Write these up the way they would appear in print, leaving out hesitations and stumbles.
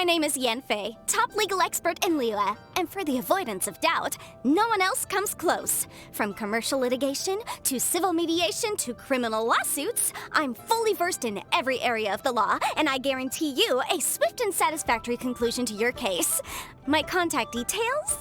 My name is Yanfei, top legal expert in Liyue, and for the avoidance of doubt, no one else comes close. From commercial litigation, to civil mediation, to criminal lawsuits, I'm fully versed in every area of the law, and I guarantee you a swift and satisfactory conclusion to your case. My contact details?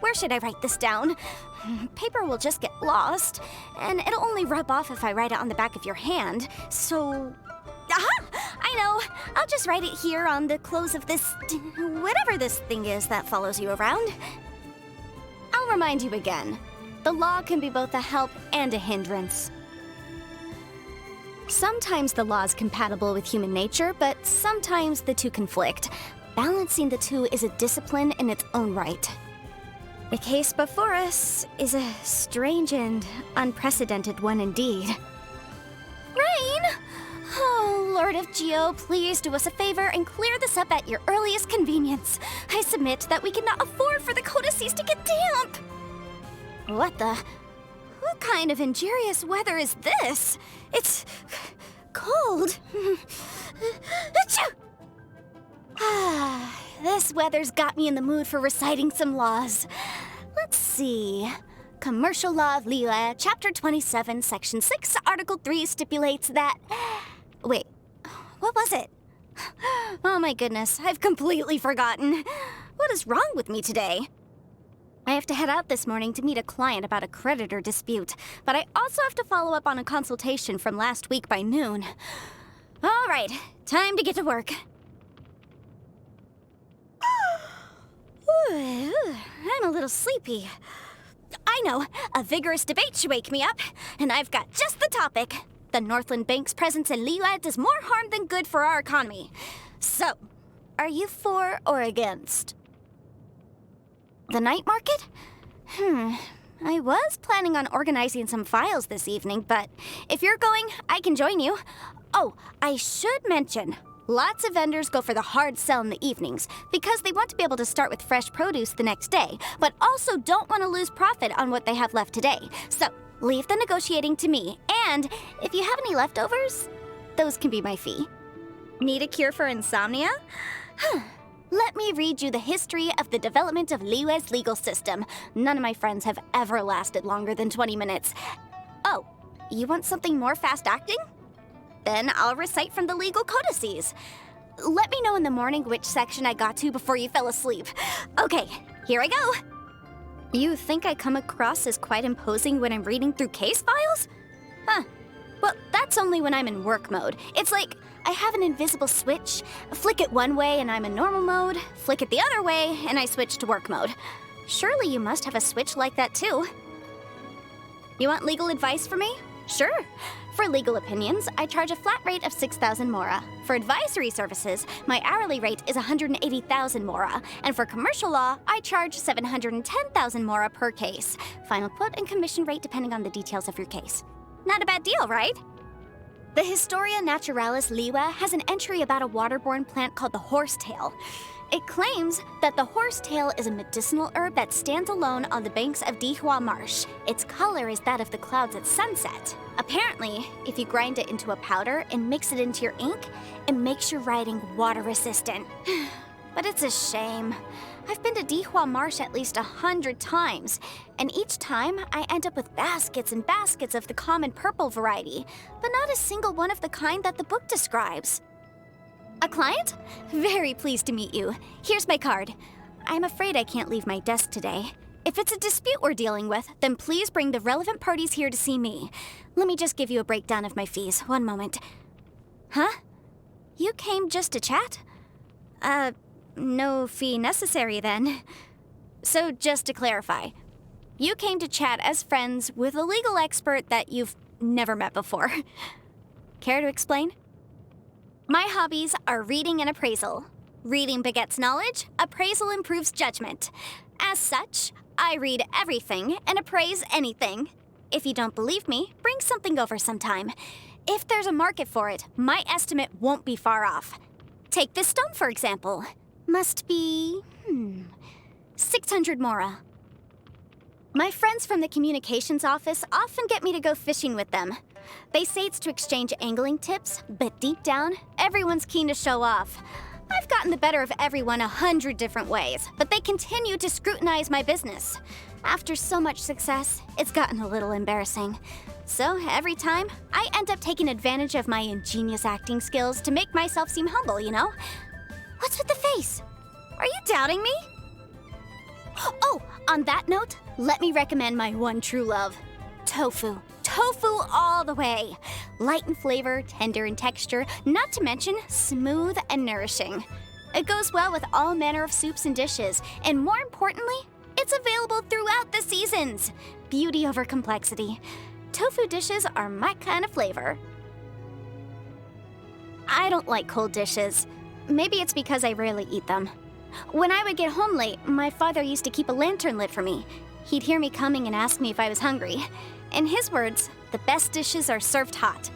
Where should I write this down? Paper will just get lost, and it'll only rub off if I write it on the back of your hand, so... Aha! I know! I'll just write it here on the close of this... whatever this thing is that follows you around. I'll remind you again. The law can be both a help and a hindrance. Sometimes the law is compatible with human nature, but sometimes the two conflict. Balancing the two is a discipline in its own right. The case before us is a strange and unprecedented one indeed. Rain! Oh, Lord of Geo, please do us a favor and clear this up at your earliest convenience. I submit that we cannot afford for the codices to get damp. What kind of injurious weather is this? It's cold. Achoo! This weather's got me in the mood for reciting some laws. Let's see. Commercial Law of Liyue, Chapter 27, Section 6, Article 3 stipulates that... Wait, what was it? Oh my goodness, I've completely forgotten. What is wrong with me today? I have to head out this morning to meet a client about a creditor dispute, but I also have to follow up on a consultation from last week by noon. All right, time to get to work. I'm a little sleepy. I know, a vigorous debate should wake me up, and I've got just the topic. The Northland Bank's presence in Liyue does more harm than good for our economy. So, are you for or against? The night market? I was planning on organizing some files this evening, but if you're going, I can join you. Oh, I should mention, lots of vendors go for the hard sell in the evenings because they want to be able to start with fresh produce the next day, but also don't want to lose profit on what they have left today. So, leave the negotiating to me, and if you have any leftovers, those can be my fee. Need a cure for insomnia? Let me read you the history of the development of Liyue's legal system. None of my friends have ever lasted longer than 20 minutes. Oh, you want something more fast-acting? Then I'll recite from the legal codices. Let me know in the morning which section I got to before you fell asleep. Okay, here I go. You think I come across as quite imposing when I'm reading through case files? Huh. Well, that's only when I'm in work mode. It's like I have an invisible switch. Flick it one way and I'm in normal mode. Flick it the other way and I switch to work mode. Surely you must have a switch like that too. You want legal advice from me? Sure. For legal opinions, I charge a flat rate of 6,000 mora. For advisory services, my hourly rate is 180,000 mora. And for commercial law, I charge 710,000 mora per case. Final quote and commission rate depending on the details of your case. Not a bad deal, right? The Historia Naturalis Liyue has an entry about a waterborne plant called the horsetail. It claims that the horsetail is a medicinal herb that stands alone on the banks of Dihua Marsh. Its color is that of the clouds at sunset. Apparently, if you grind it into a powder and mix it into your ink, it makes your writing water-resistant. But it's a shame. I've been to Dihua Marsh at least 100 times, and each time I end up with baskets and baskets of the common purple variety, but not a single one of the kind that the book describes. A client? Very pleased to meet you. Here's my card. I'm afraid I can't leave my desk today. If it's a dispute we're dealing with, then please bring the relevant parties here to see me. Let me just give you a breakdown of my fees. One moment. Huh? You came just to chat? No fee necessary then. So just to clarify, you came to chat as friends with a legal expert that you've never met before. Care to explain? My hobbies are reading and appraisal. Reading begets knowledge, appraisal improves judgment. As such, I read everything and appraise anything. If you don't believe me, bring something over sometime. If there's a market for it, my estimate won't be far off. Take this stone, for example. Must be, 600 mora. My friends from the communications office often get me to go fishing with them. They say it's to exchange angling tips, but deep down, everyone's keen to show off. I've gotten the better of everyone 100 different ways, but they continue to scrutinize my business. After so much success, it's gotten a little embarrassing. So every time, I end up taking advantage of my ingenious acting skills to make myself seem humble, you know? What's with the face? Are you doubting me? Oh, on that note, let me recommend my one true love, tofu. Tofu all the way. Light in flavor, tender in texture, not to mention smooth and nourishing. It goes well with all manner of soups and dishes, and more importantly, it's available throughout the seasons. Beauty over complexity. Tofu dishes are my kind of flavor. I don't like cold dishes. Maybe it's because I rarely eat them. When I would get home late, my father used to keep a lantern lit for me. He'd hear me coming and ask me if I was hungry. In his words, the best dishes are served hot.